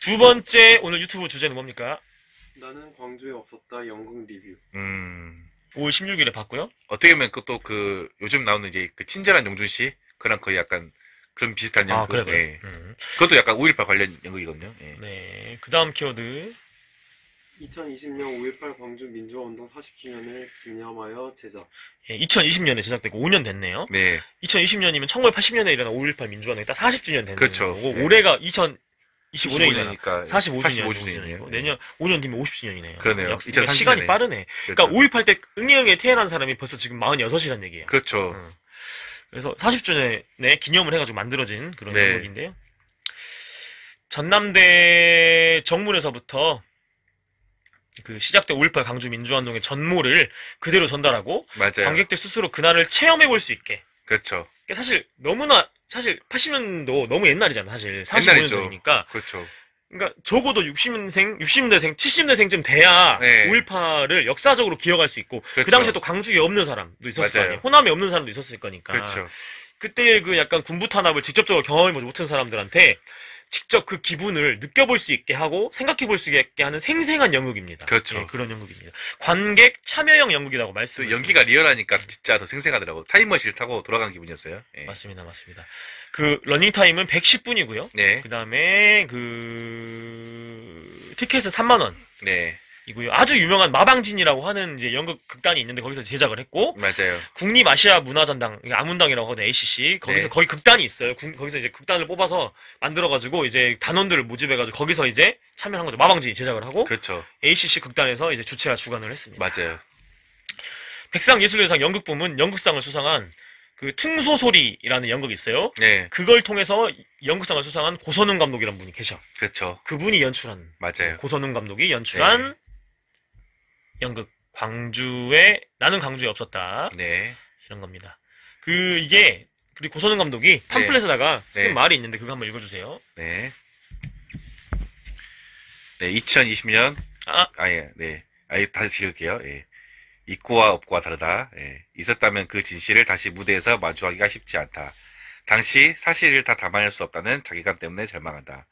두 번째 오늘 유튜브 주제는 뭡니까? 나는 광주에 없었다 연극 리뷰. 5월 16일에 봤고요. 어떻게 보면 그것도 요즘 나오는 이제 그 친절한 용준 씨? 그랑 거의 약간 그런 비슷한 연극. 그래, 그래. 예. 그것도 약간 5.18 관련 연극이거든요. 예. 네. 그 다음 키워드. 2020년 5.18 광주 민주화운동 40주년을 기념하여 제작. 2020년에 제작되고 5년 됐네요. 네. 2020년이면 1980년에 일어난 5.18 민주화운동이 딱 40주년 되는 그렇죠. 거고, 네. 올해가 2025년이잖아. 25년이니까 45주년이고 내년 5년 뒤면 50주년이네요. 그러네요. 그러니까 시간이 빠르네. 그렇죠. 그러니까 5.18 때 응애응애 태어난 사람이 벌써 지금 46이란 얘기예요. 그렇죠. 그래서 40주년에 기념을 해가지고 만들어진 그런 네. 연극인데요. 전남대 정문에서부터 그 시작된 5.18 광주 민주화운동의 전모를 그대로 전달하고 맞아요. 관객들 스스로 그날을 체험해 볼 수 있게. 그렇죠. 그러니까 사실 80년도 너무 옛날이잖아, 사실. 45년 옛날이죠. 전이니까. 그렇죠. 그러니까 적어도 60년대생, 70년대생쯤 돼야 네. 5.18을 역사적으로 기억할 수 있고 그 그렇죠. 당시에 또 광주에 없는 사람도 있었을 거 맞아요. 아니에요. 호남에 없는 사람도 있었을 거니까. 그렇죠. 그때 그 약간 군부 탄압을 직접적으로 경험해보지 못한 사람들한테 직접 그 기분을 느껴볼 수 있게 하고 생각해볼 수 있게 하는 생생한 연극입니다. 그렇죠. 네, 그런 연극입니다. 관객 참여형 연극이라고 또 말씀을 연기가 리얼하니까 진짜 더 생생하더라고. 타임머신을 타고 돌아간 기분이었어요. 예. 맞습니다. 그 러닝타임은 110분이고요. 네. 그 다음에 그 티켓은 3만 원. 네. 이고요. 아주 유명한 마방진이라고 하는 이제 연극 극단이 있는데 거기서 제작을 했고 맞아요. 국립아시아 문화전당 아문당이라고 하는 ACC 거기서 네. 거기 극단이 있어요. 거기서 이제 극단을 뽑아서 만들어가지고 이제 단원들을 모집해가지고 거기서 이제 참여한 거죠. 마방진이 제작을 하고 그렇죠. ACC 극단에서 이제 주최와 주관을 했습니다. 맞아요. 백상예술대상 연극부문 연극상을 수상한 그 퉁소소리라는 연극이 있어요. 네. 그걸 통해서 연극상을 수상한 고선웅 감독이라는 분이 계셔. 그렇죠. 그분이 연출한 맞아요. 고선웅 감독이 연출한 연극 나는 광주에 없었다. 네. 이런 겁니다. 그리고 고선웅 감독이 팜플렛에다가 쓴 네. 말이 있는데 그거 한번 읽어주세요. 네. 네, 2020년. 예, 네. 다시 읽을게요. 예. 있고와 없고와 다르다. 예. 있었다면 그 진실을 다시 무대에서 마주하기가 쉽지 않다. 당시 사실을 다 담아낼 수 없다는 자괴감 때문에 절망한다.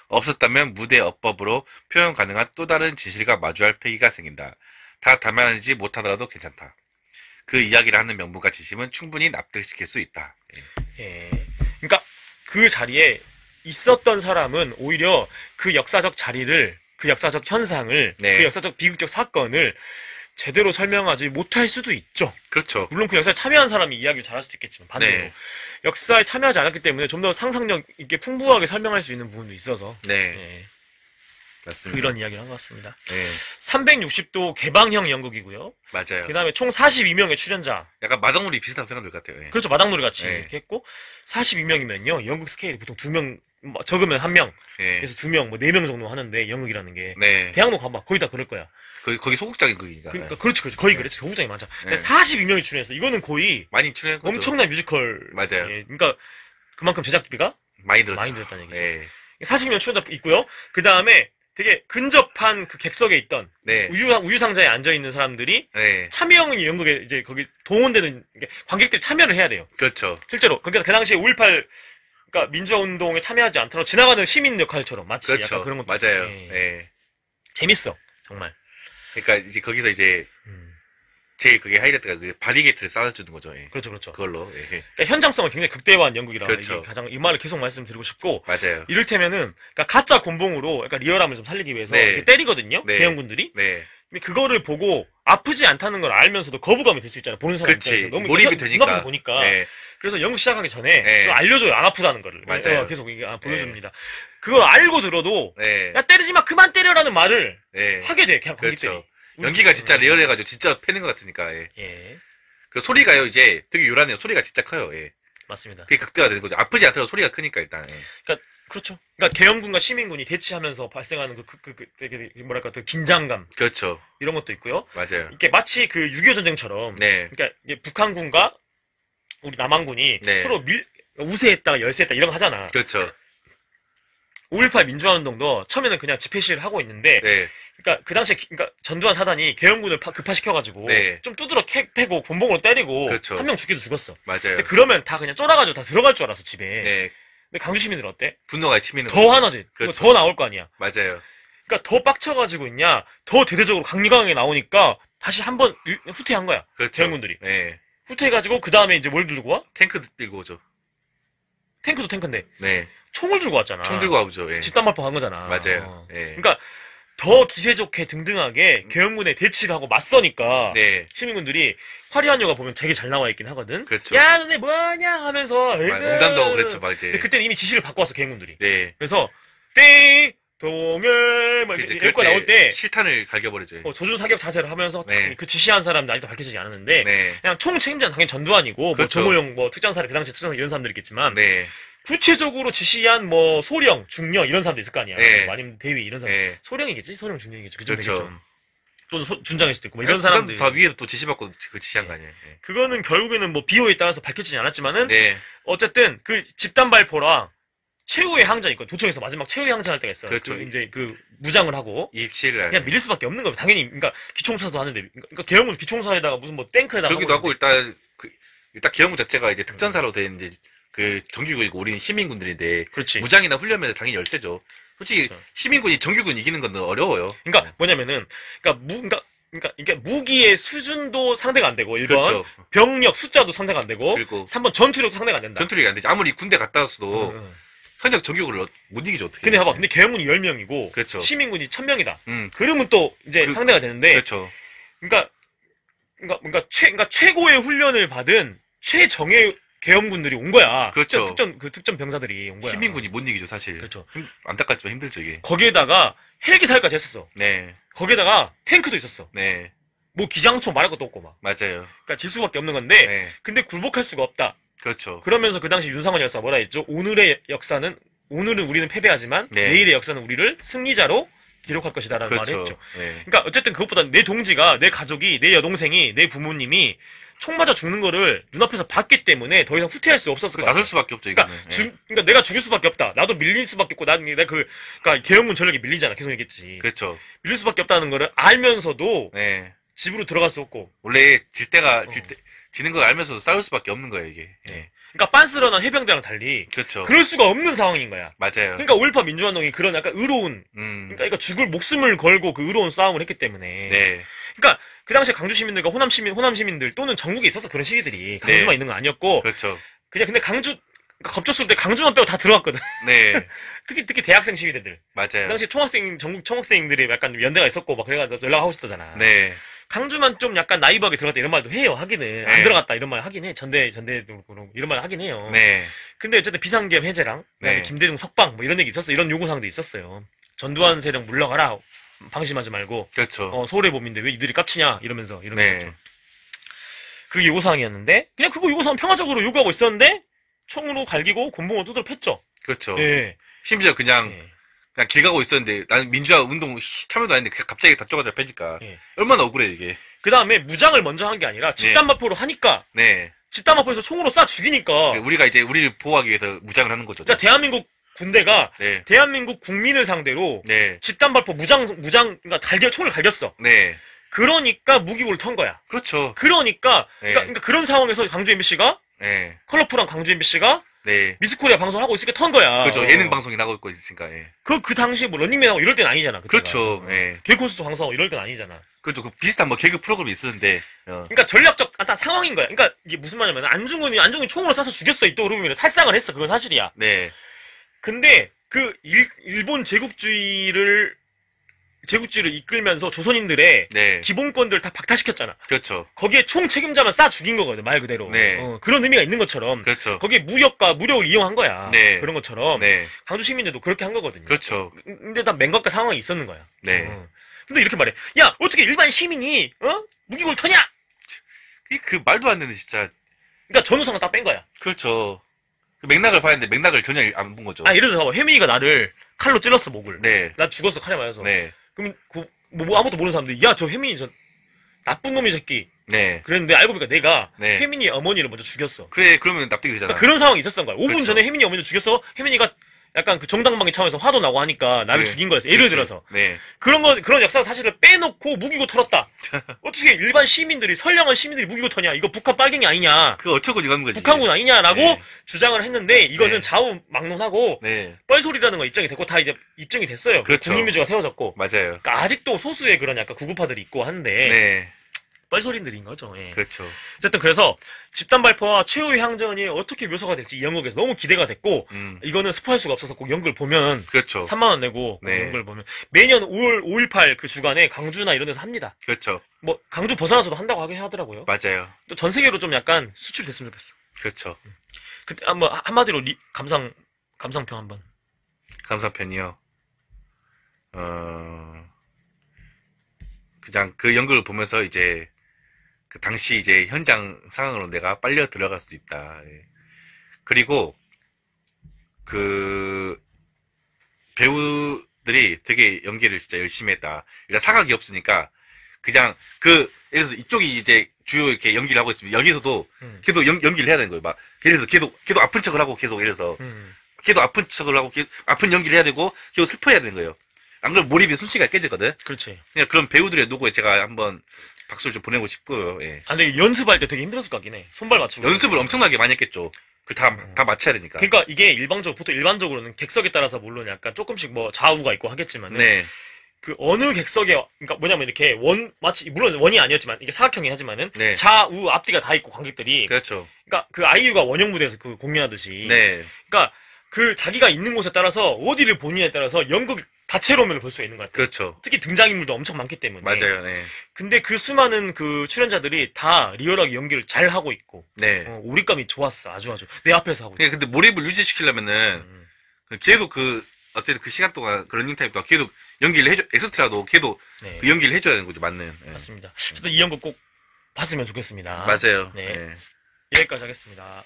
없었다면 무대 어법으로 표현 가능한 또 다른 진실과 마주할 패기가 생긴다. 다 담아내지 못하더라도 괜찮다. 그 이야기를 하는 명분과 진심은 충분히 납득시킬 수 있다. 예. 그러니까 그 자리에 있었던 사람은 오히려 그 역사적 자리를, 그 역사적 현상을, 네. 그 역사적 비극적 사건을 제대로 설명하지 못할 수도 있죠. 그렇죠. 물론 그 역사에 참여한 사람이 이야기를 잘할 수도 있겠지만 반대로 네. 역사에 참여하지 않았기 때문에 좀 더 상상력 있게 풍부하게 설명할 수 있는 부분도 있어서 네. 예. 맞습니다. 이런 이야기를 한 것 같습니다. 네. 360도 개방형 연극이고요. 맞아요. 그 다음에 총 42명의 출연자. 약간 마당놀이 비슷하다고 생각될 것 같아요. 예. 그렇죠. 마당놀이 같이 네. 이렇게 했고 42명이면요. 연극 스케일이 보통 2명, 적으면 1명, 예. 그래서 2명, 4명 정도 하는데 연극이라는 게 네. 대학로 가봐. 거의 다 그럴 거야. 거기 소극적인 극이니까. 그러니까 그렇지. 거의 그렇지. 소극장이 많죠. 근데 네. 42명이 출연해서 이거는 거의 많이 출연했죠. 엄청난 뮤지컬. 맞아요. 예, 그러니까 그만큼 제작비가 많이 들었죠. 많이 들었다는 얘기죠. 예. 40명 출연자 있고요. 그 다음에 되게 근접한 그 객석에 있던 네. 우유상자에 앉아 있는 사람들이 네. 참여형 연극에 이제 거기 동원되는 관객들이 참여를 해야 돼요. 그렇죠. 실제로 그러니까 그 당시에 5.18 그러니까 민주화 운동에 참여하지 않더라도 지나가는 시민 역할처럼 마치 그렇죠. 약간 그런 것도 맞아요. 있어요. 예. 예. 재밌어 정말. 그러니까 이제 거기서 이제 제일 그게 하이라이트가 그 바리게이트를 쌓아주는 거죠. 예. 그렇죠. 그걸로. 예. 그러니까 현장성을 굉장히 극대화한 연극이라 그렇죠. 이게 가장 이 말을 계속 말씀드리고 싶고 맞아요. 이를테면은 그러니까 가짜 곤봉으로 그러니까 리얼함을 좀 살리기 위해서 네. 이렇게 때리거든요. 네. 대형군들이. 네. 근데 그거를 보고 아프지 않다는 걸 알면서도 거부감이 들 수 있잖아요. 보는 사람 그렇지. 입장에서 너무 몰입이 되니까. 눈앞에서 보니까. 네. 그래서 연극 시작하기 전에 네. 그걸 알려줘요. 안 아프다는 거를. 맞아요. 그래서 계속 이게 보여줍니다. 그걸 알고 들어도 네. 야 때리지 마 그만 때려라는 말을 네. 하게 돼. 그냥 관객들이. 그렇죠. 연기가 진짜 리얼해가지고 진짜 패는 것 같으니까. 예. 예. 그 소리가요 이제 되게 요란해요. 소리가 진짜 커요. 예. 맞습니다. 그게 극대화 되는 거죠. 아프지 않더라도 소리가 크니까 일단. 예. 그러니까 그렇죠. 그러니까 계엄군과 시민군이 대치하면서 발생하는 되게 뭐랄까 그 긴장감 그렇죠. 이런 것도 있고요. 맞아요. 이게 마치 그 6.25 전쟁처럼 네. 그러니까 이게 북한군과 우리 남한군이 네. 서로 우세했다가 열세했다 이런 거 하잖아. 그렇죠. 5.18 민주화운동도 처음에는 그냥 집회 시위를 하고 있는데 네. 그러니까 그 당시에 그러니까 전두환 사단이 계엄군을 급파시켜가지고 네. 좀 두드러 패고 본봉으로 때리고 그렇죠. 한 명 죽기도 죽었어. 맞아요. 근데 그러면 다 그냥 쫄아가지고 다 들어갈 줄 알았어 집에. 네. 근데 강주 시민들은 어때? 분노가 치미는 더 화나지. 그거 그렇죠. 더 나올 거 아니야. 맞아요. 그러니까 더 빡쳐가지고 있냐, 더 대대적으로 강력하게 나오니까 다시 한번 후퇴한 거야. 그렇죠. 대원군들이. 네. 후퇴해가지고 그 다음에 이제 뭘 들고 와? 탱크 들고 오죠. 탱크도 탱크인데 네. 총을 들고 왔잖아. 총 들고 와보죠. 예. 집단 발포한 거잖아. 맞아요. 예. 그러니까 더 기세 좋게 등등하게 계엄군에 대치를 하고 맞서니까 네. 시민군들이 화려한 여가 보면 되게 잘 나와 있긴 하거든. 그렇죠. 야 너네 뭐하냐 하면서 농담도 하고 그랬죠, 맞아요. 근데 그때는 이미 지시를 받고 왔어 계엄군들이. 네. 그래서 땡 동해 막 이제 이렇게 나올 때 실탄을 갈겨버리죠. 조준 사격 자세를 하면서 네. 그 지시한 사람들 아직도 밝혀지지 않았는데 네. 그냥 총 책임자는 당연히 전두환이고 그렇죠. 뭐 조모용 뭐 특전사를 그 당시 특전사 이런 사람들 있겠지만 네. 구체적으로 지시한 뭐 소령, 중령 이런 사람도 있을 거 아니야. 네. 뭐 아니면 대위 이런 사람. 네. 소령이겠지? 소령, 중령이겠지. 그쯤 그렇죠. 되겠죠. 또는 준장일 수도 있고 뭐 이런 그 사람들 사람들. 다 위에서 또 지시받고 그 지시한 거 아니에요. 네. 그거는 결국에는 뭐 비호에 따라서 밝혀지지 않았지만은 네. 어쨌든 그 집단 발포랑 최후의 항전 있거든. 도청에서 마지막 최후의 항전할 때가 있어요. 그렇죠. 그 이제 그 무장을 하고 27일 날. 그냥 밀릴 수밖에 없는 거예요. 당연히 그러니까 기총수사도 하는데 그러니까 계엄은 기총수사에다가 무슨 뭐 탱크에다가 그러기도 하고 있는데. 일단 기영군 자체가 이제 특전사로 된 이제 그 정규군이고 우리는 시민군들인데 그렇지. 무장이나 훈련면에서 당연히 열세죠. 솔직히 그렇죠. 시민군이 정규군 이기는 건 어려워요. 그러니까 뭐냐면은 그러니까 이게 무기의 수준도 상대가 안 되고 1번 그렇죠. 병력 숫자도 상대가 안 되고 그리고 3번 전투력도 상대가 안 된다. 전투력이 안 되지. 아무리 군대 갔다 왔어도 응, 응. 현역 정규군을 못 이기죠 어떻게? 근데 봐봐. 근데 계엄군이 10명이고 그렇죠. 시민군이 1000명이다. 음, 그러면 또 이제 그- 상대가 되는데 그렇죠. 그러니까 최고의 훈련을 받은 최정예 계엄군들이 온 거야. 그렇죠. 특전 병사들이 온 거야. 시민군이 못 이기죠 사실. 그렇죠. 안타깝지만 힘들죠 이게. 거기에다가 헬기 사격까지 했었어. 네, 거기에다가 탱크도 있었어. 네, 뭐 기장총 말할 것도 없고 막. 맞아요. 그러니까 질 수밖에 없는 건데 네, 근데 굴복할 수가 없다. 그렇죠. 그러면서 그 당시 윤상원 열사 뭐라 했죠? 오늘은 우리는 패배하지만 네. 내일의 역사는 우리를 승리자로 기록할 것이다라는 말을 그렇죠. 했죠. 네, 그러니까 어쨌든 그것보다 내 동지가, 내 가족이, 내 여동생이, 내 부모님이 총 맞아 죽는 거를 눈앞에서 봤기 때문에 더 이상 후퇴할 수 없었을 것 나설 같아요. 수밖에 없죠 그러니까, 이거는. 그러니까 내가 죽일 수밖에 없다. 나도 밀릴 수밖에 없고, 그러니까 계엄군 전력이 밀리잖아. 계속 얘기했지. 그렇죠. 밀릴 수밖에 없다는 거를 알면서도 네, 집으로 들어갈 수 없고, 원래 지는 걸 알면서도 싸울 수밖에 없는 거예요 이게. 네, 그러니까 빤스런한 해병대랑 달리 그렇죠. 그럴 수가 없는 상황인 거야. 맞아요. 그러니까 5.18 민주화운동이 그런 약간 의로운, 그러니까 죽을 목숨을 걸고 그 의로운 싸움을 했기 때문에. 네, 그러니까 그 당시에 강주 시민들과 호남 시민들 또는 전국에 있었어 그런 시기들이 강주만 네. 있는 건 아니었고 그렇죠. 그냥 근데 그러니까 겁줬을 때 강주만 빼고 다 들어왔거든. 네, 특히 대학생 시민들. 그 맞아요. 당시에 전국 총학생들이 약간 연대가 있었고 막 그래가지고 연락하고 있었잖아. 네, 강주만 좀 약간 나이브하게 들어갔다 이런 말도 해요. 하기는 안 네. 들어갔다 이런 말 하긴 해. 전대도 그러고 이런 말 하긴 해요. 네, 근데 어쨌든 비상계엄 해제랑 그다음에 네. 김대중 석방 뭐 이런 얘기 있었어. 이런 요구사항도 있었어요. 전두환 세력 물러가라. 방심하지 말고 그렇죠. 서울의 범인데 왜 이들이 깝치냐 이러면서 이런 게 네. 있었죠. 그게 요구사항이었는데 그냥 그거 요구사항 평화적으로 요구하고 있었는데 총으로 갈기고 곤봉으로 두드려 팼죠. 그렇죠. 예. 심지어 그냥 예. 길 가고 있었는데 나는 민주화 운동 참여도 안 했는데 그냥 갑자기 다 쪼가져 패니까 예. 얼마나 억울해 이게. 그 다음에 무장을 먼저 한 게 아니라 집단마포로 하니까 네. 집단마포에서 총으로 쏴 죽이니까 우리가 이제 우리를 보호하기 위해서 무장을 하는 거죠. 그러니까 대한민국 군대가 네. 대한민국 국민을 상대로 네. 집단발포 그러니까 총을 갈겼어. 네. 그러니까 무기고를 턴 거야. 그렇죠. 그러니까 네. 그러니까 그런 상황에서 강주 MBC가 네. 컬러풀한 강주 MBC가 네. 미스코리아 방송을 하고 있으니까 턴 거야. 그렇죠. 예능 방송이 나가고 있고 있으니까. 예. 그 당시에 뭐 런닝맨하고 이럴 때는 아니잖아. 그때가. 그렇죠. 예. 개콘스트 방송하고 이럴 때는 아니잖아. 그렇죠. 그 비슷한 뭐 개그 프로그램이 있었는데. 그러니까 전략적 일단 상황인 거야. 그러니까 이게 무슨 말이냐면 안중근이 총으로 쏴서 죽였어. 이또 그러면 살상을 했어. 그건 사실이야. 네. 근데 그 일본 제국주의를 이끌면서 조선인들의 네. 기본권들 다 박탈시켰잖아. 그렇죠. 거기에 총 책임자만 쏴 죽인 거거든. 말 그대로. 네. 그런 의미가 있는 것처럼 그렇죠. 거기에 무력을 이용한 거야. 네. 그런 것처럼 네. 강주 시민들도 그렇게 한 거거든요. 그렇죠. 근데 다 맹각과 상황이 있었는 거야. 네. 근데 이렇게 말해. 야, 어떻게 일반 시민이 무기고를 터냐? 그 말도 안 되는 진짜. 그러니까 전우상을 다 뺀 거야. 그렇죠. 그 맥락을 봐야 되는데 맥락을 전혀 안 본 거죠. 예를 들어서 봐봐. 혜민이가 나를 칼로 찔렀어, 목을. 네. 나 죽었어, 칼에 맞아서. 네. 그럼 뭐 아무것도 모르는 사람들이 야, 저 혜민이 저 나쁜 놈이 새끼. 네. 그랬는데 알고 보니까 내가 네. 혜민이 어머니를 먼저 죽였어. 그래, 그러면 납득이 되잖아. 그러니까 그런 상황이 있었던 거야. 5분 그렇죠. 전에 혜민이 어머니를 죽였어. 혜민이가 약간 그 정당방위 차원에서 화도 나고 하니까 나를 네. 죽인 거였어. 예를 그치. 들어서. 네. 그런 역사 사실을 빼놓고 무기고 털었다. 어떻게 일반 시민들이, 선량한 시민들이 무기고 터냐. 이거 북한 빨갱이 아니냐. 그거 어쩌고 지금 하는 거지. 북한군 아니냐라고 네. 주장을 했는데 이거는 네. 좌우 막론하고 네. 뻘소리라는 거 입증이 됐고 다 이제 입증이 됐어요. 그렇죠. 국민민주가 세워졌고. 맞아요. 그러니까 아직도 소수의 그런 약간 구구파들이 있고 한데 네. 뻘소리들인 거죠. 예. 그렇죠. 어쨌든 그래서 집단 발표와 최후의 항전이 어떻게 묘사가 될지 이 연극에서 너무 기대가 됐고 이거는 스포할 수가 없어서 꼭 연극을 보면 그렇죠. 3만 원 내고 꼭 네. 연극을 보면 매년 5월 5.18 그 주간에 강주나 이런 데서 합니다. 그렇죠. 뭐 강주 벗어나서도 한다고 하긴 하더라고요. 맞아요. 또 전 세계로 좀 약간 수출이 됐으면 좋겠어. 그렇죠. 그때 한번 한마디로 감상평 한번. 감사편이요. 그냥 그 연극을 보면서 이제 그 당시 이제 현장 상황으로 내가 빨려 들어갈 수 있다. 예. 그리고 그 배우들이 되게 연기를 진짜 열심히 했다. 그러니까 사각이 없으니까 그냥 그 예를 들어서 이쪽이 이제 주요 이렇게 연기를 하고 있으면 여기서도 걔도 연기를 해야 되는 거예요. 막 예를 들어서 걔도 아픈 척을 하고 계속 예를 들어서 걔도 아픈 척을 하고 아픈 연기를 해야 되고 걔도 슬퍼해야 되는 거예요. 안 그러면 몰입이 순식간에 깨지거든. 그렇지. 그냥 그런 배우들의 노고에 제가 한번 박수를 좀 보내고 싶고요. 예. 아, 근데 연습할 때 되게 힘들었을 것 같긴 해. 손발 맞추고. 연습을 엄청나게 많이 했겠죠. 그 다 맞춰야 되니까. 그러니까 이게 보통 일반적으로는 객석에 따라서 물론 약간 조금씩 뭐 좌우가 있고 하겠지만 네. 그 어느 객석에 그러니까 뭐냐면 이렇게 마치 물론 원이 아니었지만 이게 사각형이 하지만은 네. 좌우 앞뒤가 다 있고 관객들이 그렇죠. 그러니까 그 아이유가 원형 무대에서 그 공연하듯이 네. 그러니까 그 자기가 있는 곳에 따라서 어디를 보느냐에 따라서 연극 다채로움을 볼 수가 있는 것 같아요. 그렇죠. 특히 등장인물도 엄청 많기 때문에. 맞아요. 네. 근데 그 수많은 그 출연자들이 다 리얼하게 연기를 잘 하고 있고 네. 몰입감이 좋았어. 아주 내 앞에서 하고 있고. 근데 몰입을 유지시키려면은 계속 어쨌든 그 시간 동안 그 러닝타임 동안 계속 연기를 해줘 엑스트라도 계속 네. 그 연기를 해줘야 되는 거죠. 맞는. 네. 맞습니다. 어쨌든 이 연극 꼭 봤으면 좋겠습니다. 맞아요. 네. 네. 여기까지 하겠습니다.